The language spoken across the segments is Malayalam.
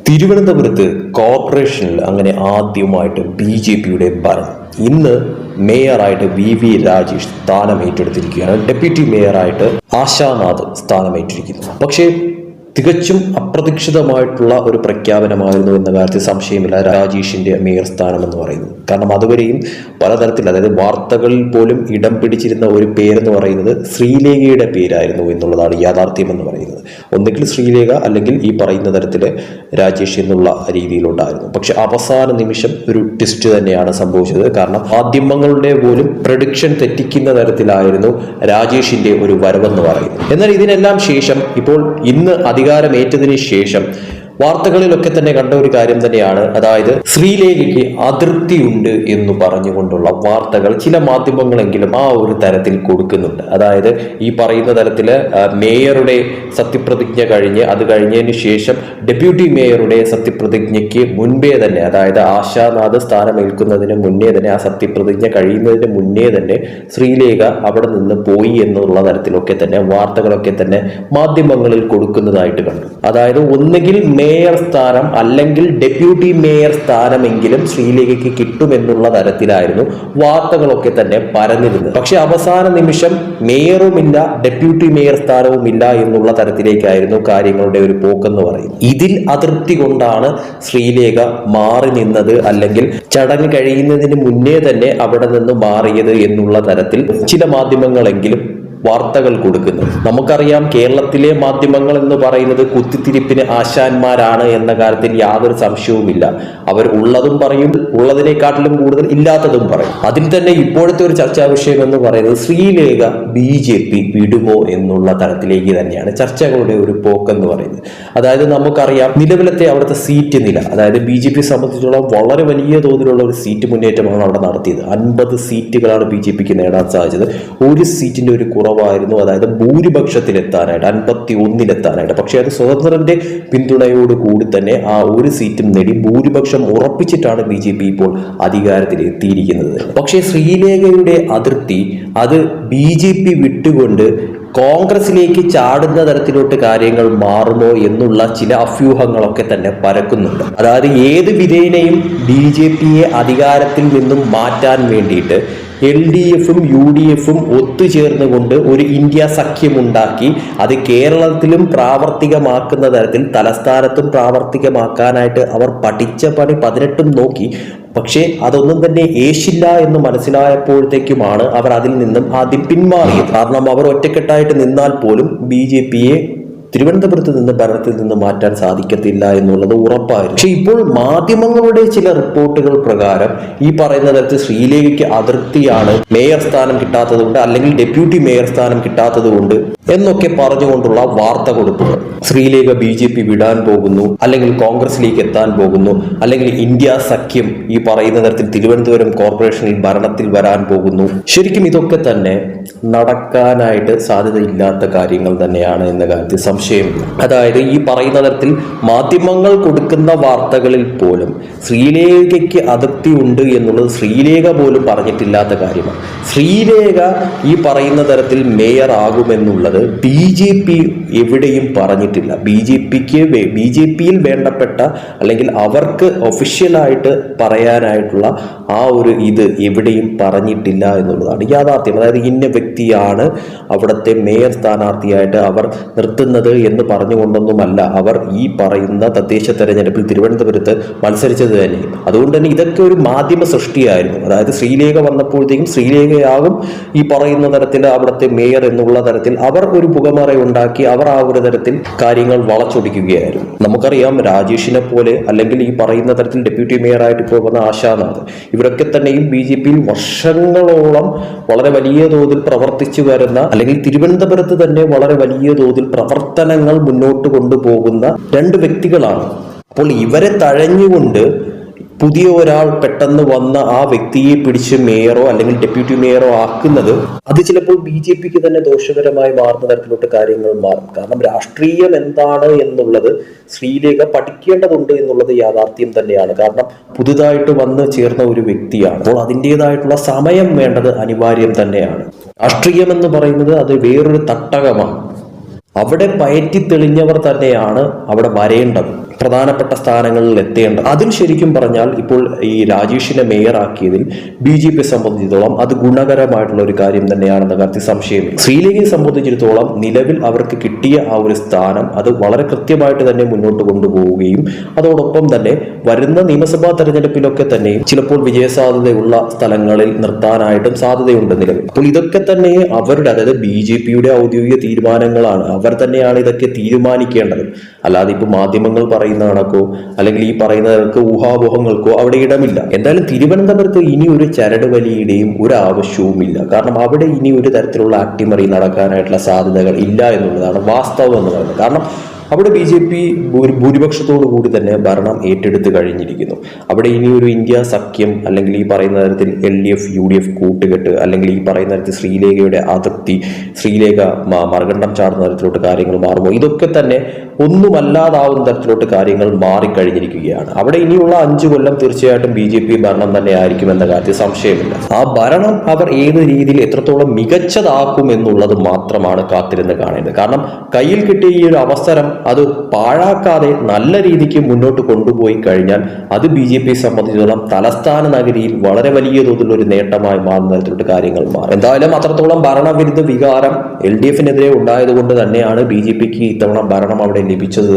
തിരുവനന്തപുരത്ത് കോർപ്പറേഷനിൽ അങ്ങനെ ആദ്യമായിട്ട് BJPയുടെ ഭരണം. ഇന്ന് മേയറായിട്ട് VV രാജേഷ് സ്ഥാനം ഏറ്റെടുത്തിരിക്കുകയാണ്. ഡെപ്യൂട്ടി മേയറായിട്ട് ആശാനാഥ് സ്ഥാനമേറ്റിരിക്കുന്നു. പക്ഷേ തികച്ചും അപ്രതീക്ഷിതമായിട്ടുള്ള ഒരു പ്രഖ്യാപനമായിരുന്നു എന്ന കാര്യത്തിൽ സംശയമില്ല രാജേഷിന്റെ മേയർ സ്ഥാനം എന്ന് പറയുന്നത്. കാരണം അതുവരെയും പലതരത്തിൽ, അതായത് വാർത്തകളിൽ പോലും ഇടം പിടിച്ചിരുന്ന ഒരു പേരെന്ന് പറയുന്നത് ശ്രീലേഖയുടെ പേരായിരുന്നു എന്നുള്ളതാണ് യാഥാർത്ഥ്യം എന്ന് പറയുന്നത്. ഒന്നുകിൽ ശ്രീലേഖ അല്ലെങ്കിൽ ഈ പറയുന്ന തരത്തില് രാജേഷ് എന്നുള്ള രീതിയിലുണ്ടായിരുന്നു. പക്ഷെ അവസാന നിമിഷം ഒരു ട്വിസ്റ്റ് തന്നെയാണ് സംഭവിച്ചത്. കാരണം മാധ്യമങ്ങളുടെ പോലും പ്രഡിക്ഷൻ തെറ്റിക്കുന്ന തരത്തിലായിരുന്നു രാജേഷിന്റെ ഒരു വരവെന്ന് പറയുന്നത്. എന്നാൽ ഇതിനെല്ലാം ശേഷം ഇപ്പോൾ ഇന്ന് അധികാരമേറ്റതിന് ശേഷം വാർത്തകളിലൊക്കെ തന്നെ കണ്ട ഒരു കാര്യം തന്നെയാണ്, അതായത് ശ്രീലേഖയ്ക്ക് അതിർത്തിയുണ്ട് എന്ന് പറഞ്ഞുകൊണ്ടുള്ള വാർത്തകൾ ചില മാധ്യമങ്ങളെങ്കിലും ആ ഒരു തരത്തിൽ കൊടുക്കുന്നുണ്ട്. അതായത് ഈ പറയുന്ന തരത്തില് മേയറുടെ സത്യപ്രതിജ്ഞ കഴിഞ്ഞ് അത് കഴിഞ്ഞതിന് ശേഷം ഡെപ്യൂട്ടി മേയറുടെ സത്യപ്രതിജ്ഞയ്ക്ക് മുൻപേ തന്നെ, അതായത് ആശാനാഥ് സ്ഥാനമേൽക്കുന്നതിന് മുന്നേ തന്നെ, ആ സത്യപ്രതിജ്ഞ കഴിയുന്നതിന് മുന്നേ തന്നെ ശ്രീലേഖ അവിടെ നിന്ന് പോയി എന്നുള്ള തരത്തിലൊക്കെ തന്നെ വാർത്തകളൊക്കെ തന്നെ മാധ്യമങ്ങളിൽ കൊടുക്കുന്നതായിട്ട് കണ്ടു. അതായത് ഒന്നുകിൽ മേയർ സ്ഥാനം അല്ലെങ്കിൽ ഡെപ്യൂട്ടി മേയർ സ്ഥാനമെങ്കിലും ശ്രീലേഖയ്ക്ക് കിട്ടുമെന്നുള്ള തരത്തിലായിരുന്നു വാർത്തകളൊക്കെ തന്നെ പരന്നിരുന്നത്. പക്ഷെ അവസാന നിമിഷം മേയറുമില്ല, ഡെപ്യൂട്ടി മേയർ സ്ഥാനവുമില്ല എന്നുള്ള തരത്തിലേക്കായിരുന്നു കാര്യങ്ങളുടെ ഒരു പോക്കെന്ന് പറയുന്നത്. ഇതിൽ അതൃപ്തി കൊണ്ടാണ് ശ്രീലേഖ മാറി നിന്നത്, അല്ലെങ്കിൽ ചടങ്ങ് കഴിയുന്നതിന് മുന്നേ തന്നെ അവിടെ നിന്ന് മാറിയത് എന്നുള്ള തരത്തിൽ ചില മാധ്യമങ്ങളെങ്കിലും വാർത്തകൾ കൊടുക്കുന്നത്. നമുക്കറിയാം, കേരളത്തിലെ മാധ്യമങ്ങൾ എന്ന് പറയുന്നത് കുത്തിത്തിരിപ്പിന് ആശാന്മാരാണ് എന്ന കാര്യത്തിൽ യാതൊരു സംശയവുമില്ല. അവർ ഉള്ളതും പറയും, ഉള്ളതിനെക്കാട്ടിലും കൂടുതൽ ഇല്ലാത്തതും പറയും. അതിൽ തന്നെ ഇപ്പോഴത്തെ ഒരു ചർച്ചാ വിഷയം എന്ന് പറയുന്നത് ശ്രീലേഖ BJP വിടുമോ എന്നുള്ള തരത്തിലേക്ക് തന്നെയാണ് ചർച്ചകളുടെ ഒരു പോക്കെന്ന് പറയുന്നത്. അതായത് നമുക്കറിയാം നിലവിലത്തെ അവിടുത്തെ സീറ്റ് നില, അതായത് BJP സംബന്ധിച്ചിടത്തോളം വളരെ വലിയ തോതിലുള്ള ഒരു സീറ്റ് മുന്നേറ്റമാണ് അവിടെ നടത്തിയത്. 50 സീറ്റുകളാണ് BJPക്ക് നേടാൻ സാധിച്ചത്. ഒരു സീറ്റിന്റെ ഒരു കുറവായിരുന്നു, അതായത് ഭൂരിപക്ഷത്തിലെത്താനായിട്ട് 51-ലെത്താനായിട്ട്. പക്ഷേ അത് സ്വതന്ത്രന്റെ പിന്തുണയോട് കൂടി തന്നെ ആ ഒരു സീറ്റും നേടി ഭൂരിപക്ഷം ഉറപ്പിച്ചിട്ടാണ് BJP ഇപ്പോൾ അധികാരത്തിൽ എത്തിയിരിക്കുന്നത്. പക്ഷേ ശ്രീലേഖയുടെ അതിർത്തി അത് BJP വിട്ടുകൊണ്ട് കോൺഗ്രസിലേക്ക് ചാടുന്ന തരത്തിലോട്ട് കാര്യങ്ങൾ മാറുമോ എന്നുള്ള ചില അഭ്യൂഹങ്ങളൊക്കെ തന്നെ പരക്കുന്നുണ്ട്. അതായത് ഏത് വിധേനയും BJPയെ അധികാരത്തിൽ നിന്നും മാറ്റാൻ വേണ്ടിയിട്ട് LDFും UDFും ഒത്തുചേർന്നുകൊണ്ട് ഒരു ഇന്ത്യ സഖ്യമുണ്ടാക്കി അത് കേരളത്തിലും പ്രാവർത്തികമാക്കുന്ന തരത്തിൽ തലസ്ഥാനത്തും പ്രാവർത്തികമാക്കാനായിട്ട് അവർ പഠിച്ച പണി 18 നോക്കി. പക്ഷേ അതൊന്നും തന്നെ ഏശില്ല എന്ന് മനസ്സിലായപ്പോഴത്തേക്കുമാണ് അവർ അതിൽ നിന്നും ആദ്യം പിന്മാറിയത്. കാരണം അവർ ഒറ്റക്കെട്ടായിട്ട് നിന്നാൽ പോലും BJPയെ തിരുവനന്തപുരത്ത് നിന്ന് ഭരണത്തിൽ നിന്ന് മാറ്റാൻ സാധിക്കത്തില്ല എന്നുള്ളത് ഉറപ്പായിരുന്നു. പക്ഷെ ഇപ്പോൾ മാധ്യമങ്ങളുടെ ചില റിപ്പോർട്ടുകൾ പ്രകാരം ഈ പറയുന്ന തരത്തിൽ ശ്രീലേഖയ്ക്ക് അതിർത്തിയാണ്, മേയർ സ്ഥാനം കിട്ടാത്തത് കൊണ്ട് അല്ലെങ്കിൽ ഡെപ്യൂട്ടി മേയർ സ്ഥാനം കിട്ടാത്തത് കൊണ്ട് എന്നൊക്കെ പറഞ്ഞുകൊണ്ടുള്ള വാർത്ത കൊടുപ്പുകൾ. ശ്രീലേഖ BJP വിടാൻ പോകുന്നു, അല്ലെങ്കിൽ കോൺഗ്രസിലേക്ക് എത്താൻ പോകുന്നു, അല്ലെങ്കിൽ ഇന്ത്യ സഖ്യം ഈ പറയുന്ന തരത്തിൽ തിരുവനന്തപുരം കോർപ്പറേഷനിൽ ഭരണത്തിൽ വരാൻ പോകുന്നു. ശരിക്കും ഇതൊക്കെ തന്നെ നടക്കാനായിട്ട് സാധ്യതയില്ലാത്ത കാര്യങ്ങൾ തന്നെയാണ് എന്ന കാര്യത്തിൽ സംശയമില്ല. അതായത് ഈ പറയുന്ന തരത്തിൽ മാധ്യമങ്ങൾ കൊടുക്കുന്ന വാർത്തകളിൽ പോലും ശ്രീലേഖയ്ക്ക് അതിർത്തി ഉണ്ട് എന്നുള്ളത് ശ്രീലേഖ പോലും പറഞ്ഞിട്ടില്ലാത്ത കാര്യമാണ്. ശ്രീലേഖ ഈ പറയുന്ന തരത്തിൽ മേയർ ആകുമെന്നുള്ളത് BJP എവിടെയും പറഞ്ഞിട്ടില്ല. BJPയിൽ വേണ്ടപ്പെട്ട അല്ലെങ്കിൽ അവർക്ക് ഒഫീഷ്യലായിട്ട് പറയാനായിട്ടുള്ള ആ ഒരു ഇത് എവിടെയും പറഞ്ഞിട്ടില്ല എന്നുള്ളതാണ് യാഥാർത്ഥ്യം. അതായത് ഇന്ന വ്യക്തിയാണ് അവിടുത്തെ മേയർ സ്ഥാനാർത്ഥിയായിട്ട് അവർ നിർത്തുന്നത് എന്ന് പറഞ്ഞുകൊണ്ടൊന്നുമല്ല അവർ ഈ പറയുന്ന തദ്ദേശ തെരഞ്ഞെടുപ്പിൽ തിരുവനന്തപുരത്ത് മത്സരിച്ചത് തന്നെ. അതുകൊണ്ട് തന്നെ ഇതൊക്കെ ഒരു മാധ്യമ സൃഷ്ടിയായിരുന്നു. അതായത് ശ്രീലേഖ വന്നപ്പോഴത്തേക്കും ശ്രീലേഖയാകും ഈ പറയുന്ന തരത്തിൽ അവിടുത്തെ മേയർ എന്നുള്ള തരത്തിൽ അവർ ഒരു പുകമറ ഉണ്ടാക്കി അവർ ആ ഒരു തരത്തിൽ കാര്യങ്ങൾ വളച്ചൊടിക്കുകയായിരുന്നു. നമുക്കറിയാം, രാജേഷിനെ പോലെ അല്ലെങ്കിൽ ഈ പറയുന്ന തരത്തിൽ ഡെപ്യൂട്ടി മേയറായിട്ട് ഇപ്പോൾ വന്ന ആശാനാഥ്, ഇവരൊക്കെ തന്നെയും BJPയിൽ വർഷങ്ങളോളം വളരെ വലിയ തോതിൽ പ്രവർത്തിച്ചു വരുന്ന, അല്ലെങ്കിൽ തിരുവനന്തപുരത്ത് തന്നെ വളരെ വലിയ തോതിൽ പ്രവർത്തനങ്ങൾ മുന്നോട്ട് കൊണ്ടുപോകുന്ന 2 വ്യക്തികളാണ്. അപ്പോൾ ഇവരെ തഴഞ്ഞുകൊണ്ട് പുതിയ ഒരാൾ പെട്ടെന്ന് വന്ന ആ വ്യക്തിയെ പിടിച്ച് മേയറോ അല്ലെങ്കിൽ ഡെപ്യൂട്ടി മേയറോ ആക്കുന്നത് അത് ചിലപ്പോൾ BJPക്ക് തന്നെ ദോഷകരമായി മാറുന്ന തരത്തിലോട്ട് കാര്യങ്ങൾ മാറും. കാരണം രാഷ്ട്രീയം എന്താണ് എന്നുള്ളത് ശ്രീലേഖ പഠിക്കേണ്ടതുണ്ട് എന്നുള്ളത് യാഥാർത്ഥ്യം തന്നെയാണ്. കാരണം പുതുതായിട്ട് വന്ന് ചേർന്ന ഒരു വ്യക്തിയാണ്. അപ്പോൾ അതിൻ്റെതായിട്ടുള്ള സമയം വേണ്ടത് അനിവാര്യം തന്നെയാണ്. രാഷ്ട്രീയം എന്ന് പറയുന്നത് അത് വേറൊരു തട്ടകമാണ്. അവിടെ പയറ്റി തെളിഞ്ഞവർ തന്നെയാണ് അവിടെ വരേണ്ടത്. പ്രധാനപ്പെട്ട സ്ഥാനങ്ങളിൽ എത്തേണ്ടത്. അതിൽ ശരിക്കും പറഞ്ഞാൽ ഇപ്പോൾ ഈ രാജേഷിനെ മേയറാക്കിയതിൽ BJP സംബന്ധിച്ചിടത്തോളം അത് ഗുണകരമായിട്ടുള്ള ഒരു കാര്യം തന്നെയാണെന്ന കാര്യത്തിൽ സംശയമില്ല. ശ്രീലേഖയെ സംബന്ധിച്ചിടത്തോളം നിലവിൽ അവർക്ക് കിട്ടിയ ആ ഒരു സ്ഥാനം അത് വളരെ കൃത്യമായിട്ട് തന്നെ മുന്നോട്ട് കൊണ്ടുപോവുകയും അതോടൊപ്പം തന്നെ വരുന്ന നിയമസഭാ തെരഞ്ഞെടുപ്പിലൊക്കെ തന്നെയും ചിലപ്പോൾ വിജയസാധ്യതയുള്ള സ്ഥലങ്ങളിൽ നിർത്താനായിട്ടും സാധ്യതയുണ്ട് നിലവിൽ. അപ്പോൾ ഇതൊക്കെ തന്നെ അവരുടെ, അതായത് BJPയുടെ ഔദ്യോഗിക തീരുമാനങ്ങളാണ്. അവർ തന്നെയാണ് ഇതൊക്കെ തീരുമാനിക്കേണ്ടത്. അല്ലാതെ ഇപ്പൊ മാധ്യമങ്ങൾ പറയുന്ന കണക്കോ അല്ലെങ്കിൽ ഈ പറയുന്നവർക്ക് ഊഹാപോഹങ്ങൾക്കോ അവിടെ ഇടമില്ല. എന്തായാലും തിരുവനന്തപുരത്ത് ഇനി ഒരു ചരട് വലിയുടെയും ഒരു ആവശ്യവുമില്ല. കാരണം അവിടെ ഇനി ഒരു തരത്തിലുള്ള അട്ടിമറി നടക്കാനായിട്ടുള്ള സാധ്യതകൾ ഇല്ല എന്നുള്ളതാണ് വാസ്തവം എന്ന് പറയുന്നത്. കാരണം അവിടെ BJP ഭൂരിപക്ഷത്തോടു കൂടി തന്നെ ഭരണം ഏറ്റെടുത്ത് കഴിഞ്ഞിരിക്കുന്നു. അവിടെ ഇനി ഒരു ഇന്ത്യ സഖ്യം അല്ലെങ്കിൽ ഈ പറയുന്ന തരത്തിൽ LDF UDF കൂട്ടുകെട്ട് അല്ലെങ്കിൽ ഈ പറയുന്ന തരത്തിൽ ശ്രീലേഖയുടെ അതൃപ്തി, ശ്രീലേഖ മറുകണ്ഠം ചാടുന്ന തരത്തിലോട്ട് കാര്യങ്ങൾ മാറുമോ, ഇതൊക്കെ തന്നെ ഒന്നുമല്ലാതാവുന്ന തരത്തിലോട്ട് കാര്യങ്ങൾ മാറിക്കഴിഞ്ഞിരിക്കുകയാണ്. അവിടെ ഇനിയുള്ള 5 കൊല്ലം തീർച്ചയായിട്ടും BJP ഭരണം തന്നെ ആയിരിക്കും എന്ന കാര്യത്തിൽ സംശയമില്ല. ആ ഭരണം അവർ ഏത് രീതിയിൽ എത്രത്തോളം മികച്ചതാക്കും എന്നുള്ളത് മാത്രമാണ് കാത്തിരുന്ന് കാണേണ്ടത്. കാരണം കയ്യിൽ കിട്ടിയ ഈ ഒരു അവസരം അത് പാഴാക്കാതെ നല്ല രീതിക്ക് മുന്നോട്ട് കൊണ്ടുപോയി കഴിഞ്ഞാൽ അത് BJP സംബന്ധിച്ചിടത്തോളം തലസ്ഥാന നഗരിയിൽ വളരെ വലിയ തോതിലുള്ള ഒരു നേട്ടമായി മാറുന്ന തരത്തിലോട്ട് കാര്യങ്ങൾ മാറും. എന്തായാലും അത്രത്തോളം ഭരണവിരുദ്ധ വികാരം LDFനെതിരെ ഉണ്ടായതുകൊണ്ട് തന്നെയാണ് BJPക്ക് ഇത്തവണ ഭരണം അവിടെ ലഭിച്ചത്.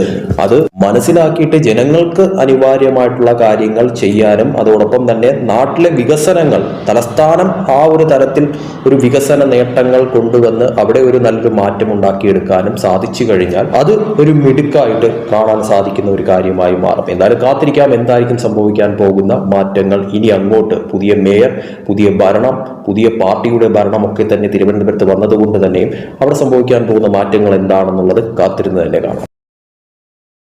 അത് മനസ്സിലാക്കിയിട്ട് ജനങ്ങൾക്ക് അനിവാര്യമായിട്ടുള്ള കാര്യങ്ങൾ ചെയ്യാനും അതോടൊപ്പം തന്നെ നാട്ടിലെ വികസനങ്ങൾ, തലസ്ഥാനം ആ ഒരു തരത്തിൽ ഒരു വികസന നേട്ടങ്ങൾ കൊണ്ടുവന്ന് അവിടെ ഒരു നല്ലൊരു മാറ്റം ഉണ്ടാക്കിയെടുക്കാനും സാധിച്ചു കഴിഞ്ഞാൽ അത് ഒരു മിടുക്കായിട്ട് കാണാൻ സാധിക്കുന്ന ഒരു കാര്യമായി മാറും. എന്തായാലും കാത്തിരിക്കാം എന്തായിരിക്കും സംഭവിക്കാൻ പോകുന്ന മാറ്റങ്ങൾ. ഇനി അങ്ങോട്ട് പുതിയ മേയർ, പുതിയ ഭരണം, പുതിയ പാർട്ടിയുടെ ഭരണമൊക്കെ തന്നെ തിരുവനന്തപുരത്ത് വന്നതുകൊണ്ട് തന്നെയും അവിടെ സംഭവിക്കാൻ പോകുന്ന മാറ്റങ്ങൾ എന്താണെന്നുള്ളത് കാത്തിരുന്ന് തന്നെ കാണാം.